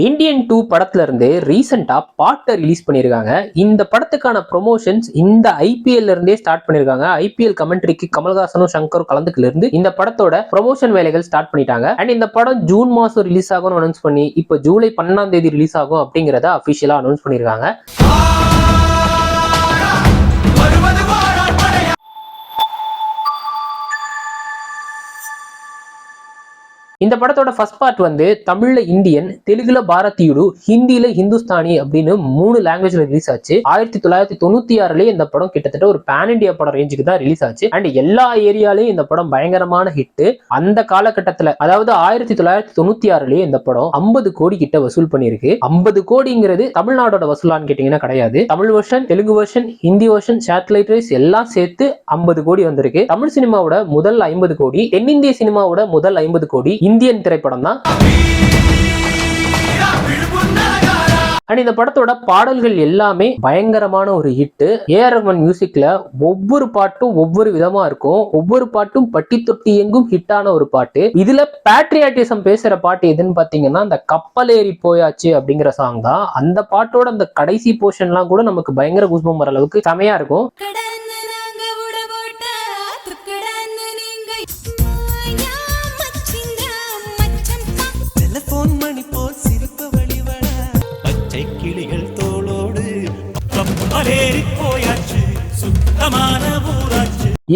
Indian 2 படத்துல இருந்து ரீசெண்டா பாட்டை ரிலீஸ் பண்ணிருக்காங்க. இந்த படத்துக்கான ப்ரொமோஷன்ஸ் இந்த ஐபிஎல் இருந்தே ஸ்டார்ட் பண்ணிருக்காங்க. ஐபிஎல் கமெண்ட்ரிக்கு கமல்ஹாசனும் சங்கரும் கலந்துக்கல இருந்து இந்த படத்தோட ப்ரொமோஷன் வேலைகள் ஸ்டார்ட் பண்ணிட்டாங்க. அண்ட் இந்த படம் ஜூன் மாசம் ரிலீஸ் ஆகும்னு அனௌன்ஸ் பண்ணி இப்போ ஜூலை 12ஆம் தேதி ரிலீஸ் ஆகும் அப்படிங்கறத அபிஷியலா அனௌன்ஸ் பண்ணிருக்காங்க. இந்த படத்தோட ஃபர்ஸ்ட் பார்ட் வந்து தமிழ்ல இந்தியன், தெலுங்குல பாரதியுடு, ஹிந்தியில ஹிந்துஸ்தானி அப்படின்னு 3 லாங்குவேஜ்ல ரிலீஸ் ஆச்சு. 1996 இந்த படம் கிட்டத்தட்ட ஒரு பேன் இண்டியா படம் ரேஞ்சுக்கு தான் ரிலீஸ் ஆச்சு. அண்ட் எல்லா ஏரியாலையும் இந்த படம் பயங்கரமான ஹிட். அந்த காலகட்டத்துல அதாவது 1996 இந்த படம் 50 கோடி கிட்ட வசூல் பண்ணிருக்கு. 50 கோடிங்கிறது தமிழ்நாடோட வசூலான்னு கேட்டீங்கன்னா கிடையாது. Tamil version, Telugu version, Hindi version, satellite rice எல்லாம் சேர்த்து 50 கோடி வந்திருக்கு. தமிழ் சினிமாவோட முதல் 50 கோடி, தென்னிந்திய சினிமாவோட முதல் 50 கோடி இந்தியன் திரைப்படம் தான். அண்ட் இந்த படத்தோட பாடல்கள் எல்லாமே பயங்கரமான ஒரு ஹிட். ஏஆர் ரஹ்மான் மியூசிக்ல ஒவ்வொரு பாட்டும் ஒவ்வொரு விதமா இருக்கும். ஒவ்வொரு பாட்டும் பட்டி தொட்டி எங்கும் ஹிட்டான ஒரு பாட்டு. இதுல பேட்ரியாட்டிசம் பேசுற பாட்டு எதுன்னு பாத்தீங்கன்னா அந்த கப்பல் ஏறி போயாச்சு அப்படிங்கிற சாங் தான். அந்த பாட்டோட அந்த கடைசி போர்ஷன்லாம் கூட நமக்கு பயங்கர கூஸ்பம் வர அளவுக்கு செமையா இருக்கும்.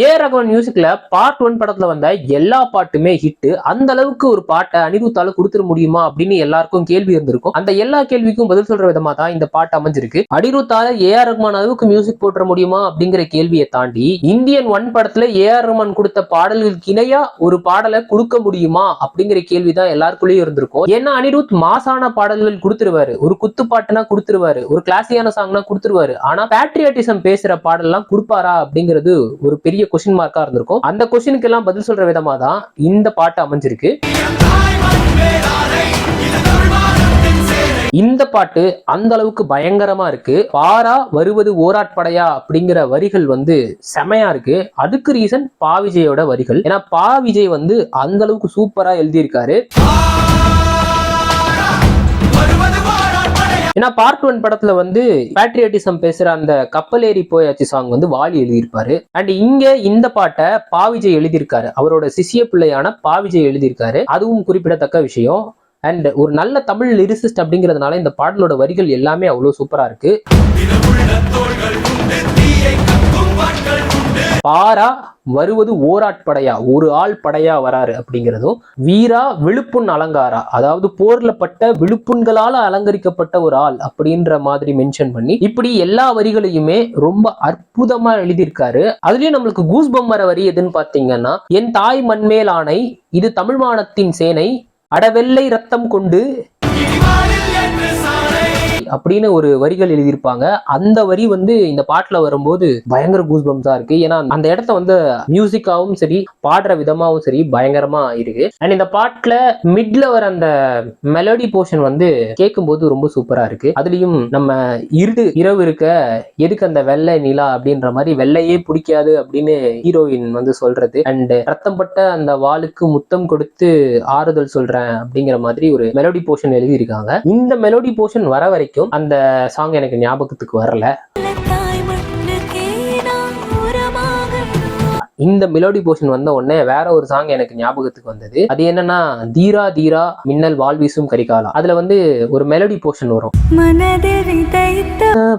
ஏஆர் ரஹ்மான் மியூசிக்ல பார்ட் 1 படத்துல வந்த எல்லா பாட்டுமே ஹிட். அந்த அளவுக்கு ஒரு பாட்டை அனிருத்தால கொடுத்துட முடியுமா அப்படின்னு எல்லாருக்கும் கேள்வி இருந்திருக்கும். அந்த எல்லா கேள்விக்கும் பதில் சொல்ற விதமா தான் இந்த பாட்டு அமைஞ்சிருக்கு. அனிருத்தால ஏஆர் ரஹ்மான் அளவுக்கு மியூசிக் போட்டுற முடியுமா அப்படிங்கிற கேள்வியை தாண்டி இந்தியன் 1 படத்துல ஏஆர் ரஹ்மான் கொடுத்த பாடல்களுக்கு இணையா ஒரு பாடலை கொடுக்க முடியுமா அப்படிங்கிற கேள்விதான் எல்லாருக்குள்ளேயும் இருந்திருக்கும். ஏன்னா அனிருத் மாசான பாடல்கள் கொடுத்துருவாரு, ஒரு குத்து பாட்டுனா கொடுத்துருவாரு, ஒரு கிளாசியான சாங்னா கொடுத்துருவாரு. ஆனா பேட்ரியாட்டிசம் பேசுற பாடல்லாம் கொடுப்பாரா அப்படிங்கிறது ஒரு பெரிய கொஸ்டின் மார்க்கா இருந்திருக்கும். அந்த கொஸ்டினுக்கு எல்லாம் பதில் சொல்ற விதமா தான் இந்த பாட்டு அமைஞ்சிருக்கு. இந்த பாட்டு அந்த அளவுக்கு பயங்கரமா இருக்கு. பாரா வருவது ஓராட்படையா அப்படிங்கிற வரிகள் வந்து செமையா இருக்கு. அதுக்கு ரீசன் பா விஜயோட வரிகள். ஏன்னா பா விஜய் வந்து அந்த அளவுக்கு சூப்பரா எழுதியிருக்காரு. ஏன்னா பார்ட் 1 படத்துல வந்து பேட்ரியாட்டிசம் பேசுற அந்த கப்பல் ஏறி போயாச்சு சாங் வந்து வாலி எழுதியிருப்பாரு. அண்ட் இங்க இந்த பாட்டை பா விஜய் எழுதியிருக்காரு. அவரோட சிசிய பிள்ளையான பா விஜய் எழுதியிருக்காரு. அதுவும் குறிப்பிடத்தக்க விஷயம். அண்ட் ஒரு நல்ல தமிழ் லிரிசிஸ்ட் அப்படிங்கிறதுனால இந்த பாடலோட வரிகள் எல்லாமே அவ்வளவு சூப்பரா இருக்கு. பாரா வருவது ஓராட்படையா, ஒரு ஆள் படையா வராரு அப்படிங்கிறதும், வீரா விழுப்புண் அலங்காரா, அதாவது போர்ல பட்ட விழுப்புண்களால அலங்கரிக்கப்பட்ட ஒரு ஆள் அப்படின்ற மாதிரி மென்ஷன் பண்ணி இப்படி எல்லா வரிகளையுமே ரொம்ப அற்புதமா எழுதியிருக்காரு. அதுலயும் நம்மளுக்கு கூஸ்பம் வர வரி எதுன்னு பாத்தீங்கன்னா, என் தாய் மண்மேல் ஆணை, இது தமிழ் மானத்தின் சேனை, அடவெள்ளை ரத்தம் கொண்டு அப்படின்னு ஒரு வரிகள் எழுதியிருப்பாங்க. அந்த வரி வந்து இந்த பாட்டுல வரும்போது பயங்கர கூஸ்பம்ஸா இருக்கு. ஏன்னா அந்த இடத்த வந்து மியூசிக்காவும் சரி, பாடுற விதமாவும் சரி பயங்கரமா இருக்கு. அண்ட் இந்த பாட்டுல மிட்ல வர அந்த மெலோடி போர்ஷன் வந்து கேட்கும் போது ரொம்ப சூப்பரா இருக்கு. அதுலயும் நம்ம இரவு இருக்க எதுக்கு அந்த வெள்ளை நிலா அப்படின்ற மாதிரி வெள்ளையே பிடிக்காது அப்படின்னு ஹீரோயின் வந்து சொல்றது. அண்ட் ரத்தம் பட்ட அந்த வாளுக்கு முத்தம் கொடுத்து ஆறுதல் சொல்றேன் அப்படிங்கிற மாதிரி ஒரு மெலோடி போர்ஷன் எழுதியிருக்காங்க. இந்த மெலோடி போர்ஷன் வர வரைக்கும் அந்த சாங் எனக்கு ஞாபகத்துக்கு வரல. இந்த மெலோடி போர்ஷன் வந்த உடனே வேற ஒரு சாங் எனக்கு ஞாபகத்துக்கு வந்தது. அது என்னன்னா, தீரா தீரா மின்னல் வாழ்வீசும் கரிகாலா. அதுல வந்து ஒரு மெலோடி போர்ஷன் வரும்,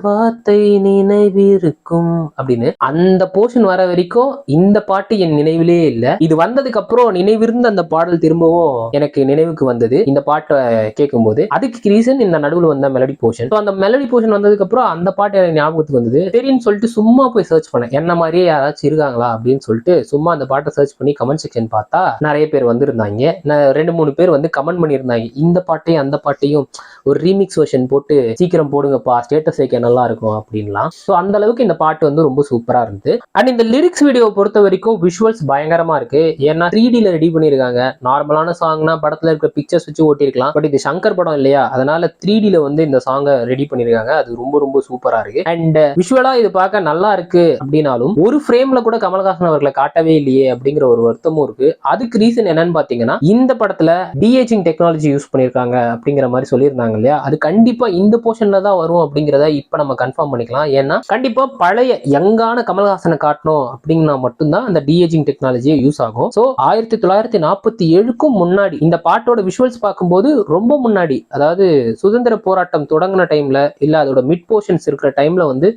வார்த்தை நினைவிருக்கும் அப்படின்னு. அந்த போர்ஷன் வர வரைக்கும் இந்த பாட்டு என் நினைவிலே இல்ல. இது வந்ததுக்கு அப்புறம் நினைவிருந்த அந்த பாடல் திரும்பவும் எனக்கு நினைவுக்கு வந்தது இந்த பாட்டை கேட்கும் போது. அதுக்கு ரீசன் இந்த நடுவில் வந்த மெலடி போர்ஷன். அந்த மெலடி போர்ஷன் வந்ததுக்கு அப்புறம் அந்த பாட்டு எனக்கு ஞாபகத்துக்கு வந்தது. சரின்னு சொல்லிட்டு சும்மா போய் சர்ச் பண்ணேன், என்ன மாதிரியே யாராச்சும் இருக்காங்களா அப்படின்னு சொல்லிட்டு சும்மா அந்த பாட்டை சர்ச் பண்ணி கமெண்ட் செக்ஷன் பார்த்தா நிறைய பேர் வந்திருந்தாங்க. 2-3 பேர் வந்து கமெண்ட் பண்ணியிருந்தாங்க, இந்த பாட்டையும் அந்த பாட்டையும் ஒரு ரீமிக்ஸ் வெர்ஷன் போட்டு சீக்கிரம் போடுங்கப்பா, ஸ்டேட்டஸ் வைக்க நல்லா இருக்கும் அப்படின்லாம். ஸோ அந்த அளவுக்கு இந்த பாட்டு வந்து ரொம்ப சூப்பரா இருந்தது. அண்ட் இந்த லிரிக்ஸ் வீடியோ பொறுத்த வரைக்கும் விஷுவல்ஸ் பயங்கரமா இருக்கு. ஏன்னா 3Dல ரெடி பண்ணிருக்காங்க. நார்மலான சாங்னா படத்துல இருக்க பிக்சர்ஸ் வச்சு ஓட்டிருக்கலாம். பட் இது சங்கர் படம் இல்லையா, அதனால 3Dல வந்து இந்த சாங்கை ரெடி பண்ணிருக்காங்க. அது ரொம்ப ரொம்ப சூப்பரா இருக்கு. அண்ட் விஷுவலா இது பார்க்க நல்லா இருக்கு அப்படின்னாலும் ஒரு ஃப்ரேம்ல கூட கமல்ஹாசன் அவர்கள் அவர்களை காட்டவே இல்லையே அப்படிங்கிற ஒரு வருத்தமும் இருக்கு. அதுக்கு ரீசன் என்னன்னு பாத்தீங்கன்னா, இந்த படத்துல டிஏஜிங் டெக்னாலஜி யூஸ் பண்ணிருக்காங்க அப்படிங்கிற மாதிரி சொல்லியிருந்தாங்க இல்லையா, அது கண்டிப்பா இந்த போர்ஷன்ல தான் வரும் அப்படிங்கிறத இப்ப நம்ம கன்ஃபார்ம் பண்ணிக்கலாம். ஏன்னா கண்டிப்பா பழைய யங்கான கமல்ஹாசனை காட்டணும் அப்படின்னா மட்டும்தான் அந்த டிஏஜிங் டெக்னாலஜியை யூஸ் ஆகும். ஸோ 1947க்கும் முன்னாடி இந்த பாட்டோட விஷுவல்ஸ் பார்க்கும்போது ரொம்ப முன்னாடி, அதாவது சுதந்திர போராட்டம் தொடங்கின டைம்ல இல்ல அதோட மிட் போர்ஷன்ஸ் இருக்கிற டைம்ல வந்து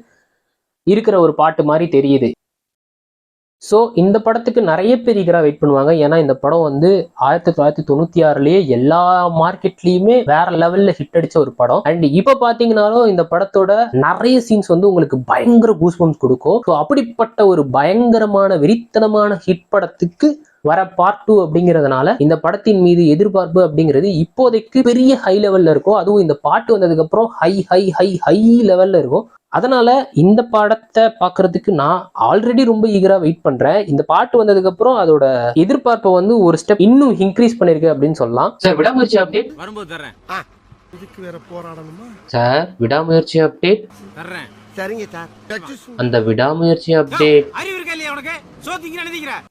இருக்கிற ஒரு பாட்டு மாதிரி தெரியுது. ஸோ இந்த படத்துக்கு நிறைய பேர் ஈகரா வெயிட் பண்ணுவாங்க. ஏன்னா இந்த படம் வந்து 1996லயே எல்லா மார்க்கெட்லயுமே வேற லெவல்ல ஹிட் அடிச்ச ஒரு படம். அண்ட் இப்ப பாத்தீங்கன்னாலும் இந்த படத்தோட நிறைய சீன்ஸ் வந்து உங்களுக்கு பயங்கர கூஸ்பம்ஸ் கொடுக்கும். ஸோ அப்படிப்பட்ட ஒரு பயங்கரமான வெறித்தனமான ஹிட் படத்துக்கு வர பார்ட் 2 அப்படிங்கிறதுனால இந்த படத்தின் மீது எதிர்பார்ப்பு அப்படிங்கிறது இப்போதைக்கு பெரிய ஹை லெவல்ல இருக்கும். அதுவும் இந்த பாட்டு வந்ததுக்கு அப்புறம் ஹை ஹை ஹை ஹை லெவல்ல இருக்கும். அதனால இந்த படத்தை பாக்குறதுக்கு நான் ஆல்ரெடி ரொம்ப ஈகரா வெயிட் பண்றேன். இந்த பாட்டு வந்ததுக்கு அப்புறம் அதோட எதிர்பார்ப்பை வந்து ஒரு ஸ்டெப் இன்னும் இன்க்ரீஸ் பண்ணிருக்கு அப்படின்னு சொல்லலாம். சார் விடாமுயற்சி அப்டேட் வரும்போது தரேன். இதுக்கு வேற போராடணுமா சார்? விடாமுயற்சி அப்டேட் தரேன். சரிங்க சார். அந்த விடாமுயற்சி அப்டேட்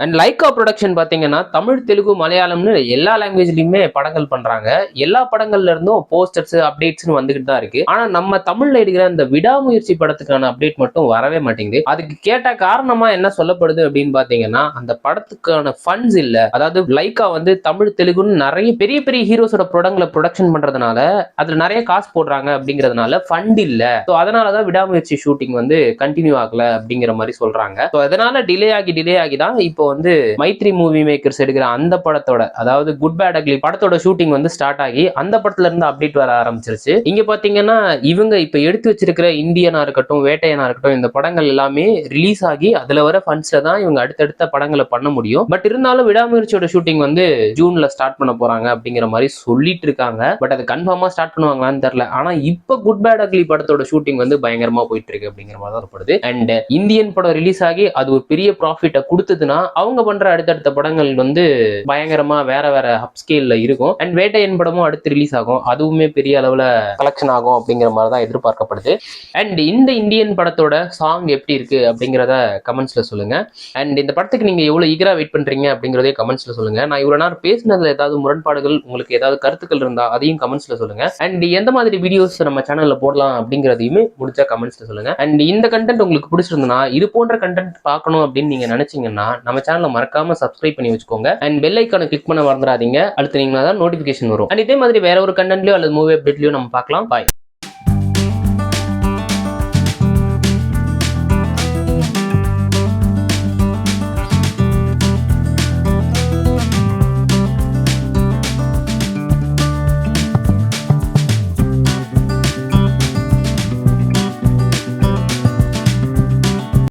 அண்ட் லைகா ப்ரொடக்ஷன் பாத்தீங்கன்னா தமிழ், தெலுங்கு, மலையாளம்னு எல்லா லாங்குவேஜ்லயுமே படங்கள் பண்றாங்க. எல்லா படங்கள்ல இருந்தும் போஸ்டர்ஸ் அப்டேட்ஸ் வந்துகிட்டு தான் இருக்கு. ஆனா நம்ம தமிழ்ல எடுக்கிற இந்த விடாமுயற்சி படத்துக்கான அப்டேட் மட்டும் வரவே மாட்டேங்குது. அதுக்கு கேட்ட காரணமா என்ன சொல்லப்படுது அப்படின்னு பாத்தீங்கன்னா, அந்த படத்துக்கான ஃபண்ட்ஸ் இல்ல. அதாவது லைகா வந்து தமிழ், தெலுங்குன்னு நிறைய பெரிய பெரிய ஹீரோஸோட படங்களை ப்ரொடக்ஷன் பண்றதுனால அதுல நிறைய காசு போடுறாங்க அப்படிங்கறதுனால ஃபண்ட் இல்ல. ஸோ அதனாலதான் விடாமுயற்சி ஷூட்டிங் வந்து கண்டினியூ ஆகல அப்படிங்கிற மாதிரி சொல்றாங்க. ஸோ அதனால டிலே ஆகி தான் இப்போ வந்து மைத்ரி மூவி மேக்கர்ஸ் எடுக்கிற அந்த படத்தோட, அதாவது குட் பேட் அக்லி படத்தோட ஷூட்டிங் வந்து ஸ்டார்ட் ஆகி அந்த படத்துல இருந்து அப்டேட் வர ஆரம்பிச்சிருச்சு. இங்க பாத்தீங்கன்னா இவங்க இப்ப எடுத்து வச்சிருக்கிற இந்தியனா இருக்கட்டும், வேட்டையனா இருக்கட்டும், இந்த படங்கள் எல்லாமே ரிலீஸ் ஆகி அதுல வர ஃபண்ட்ஸ்ல தான் இவங்க அடுத்தடுத்த படங்களை பண்ண முடியும். பட் இருந்தாலும் விடாமுயற்சியோட ஷூட்டிங் வந்து ஜூன்ல ஸ்டார்ட் பண்ண போறாங்க அப்படிங்கிற மாதிரி சொல்லிட்டு இருக்காங்க. பட் அது கன்ஃபார்மா ஸ்டார்ட் பண்ணுவாங்களான்னு தெரியல. ஆனா இப்ப குட் பேட் அக்லி படத்தோட ஷூட்டிங் வந்து பயங்கரமா போயிட்டு இருக்கு அப்படிங்கிற மாதிரி தான் படுது. அண்ட் இந்தியன் படம் ரிலீஸ் ஆகி அது ஒரு பெரிய ப்ராஃபிட்டை கொடுத்ததுன்னா அவங்க பண்ற அடுத்தடுத்த படங்கள் வந்து பயங்கரமா வேற வேற அப் ஸ்கேல்ல இருக்கும். அண்ட் வேட்டையன் படமும் அடுத்து ரிலீஸ் ஆகும், அதுவுமே பெரிய அளவுல கலெக்ஷன் ஆகும் அப்படிங்கிற மாதிரி தான் எதிர்பார்க்கப்படுது. அண்ட் இந்த இந்தியன் படத்தோட சாங் எப்படி இருக்கு அப்படிங்கிறத கமெண்ட்ஸ்ல சொல்லுங்க. அண்ட் இந்த படத்துக்கு நீங்க எவ்வளவு ஈகரா வெயிட் பண்றீங்க அப்படிங்கறதே கமெண்ட்ஸ்ல சொல்லுங்க. நான் இவ்வளவு நேரம் பேசினதுல ஏதாவது முரண்பாடுகள், உங்களுக்கு ஏதாவது கருத்துக்கள் இருந்தா அதையும் கமெண்ட்ஸ்ல சொல்லுங்க. அண்ட் எந்த மாதிரி வீடியோஸ் நம்ம சேனல்ல போடலாம் அப்படிங்கிறதையுமே முடிஞ்சா கமெண்ட்ஸ்ல சொல்லுங்க. அண்ட் இந்த கண்டென்ட் உங்களுக்கு பிடிச்சிருந்தா, இது போன்ற கண்டென்ட் பார்க்கணும் அப்படின்னு நீங்க நினைச்சீங்கன்னா நம்ம சேனலை மறக்காம சப்ஸ்கிரைப் பண்ணி வச்சுக்கோங்க. அண்ட் பெல் ஐக்கானை கிளிக் பண்ண மறந்துடாதீங்க. அடுத்து நீங்க தான் நோட்டிபிகேஷன் வரும். அண்ட் இதே மாதிரி வேற ஒரு கண்டென்ட்லயோ அல்லது மூவி அப்டேட்லயோ நம்ம பார்க்கலாம். பாய்.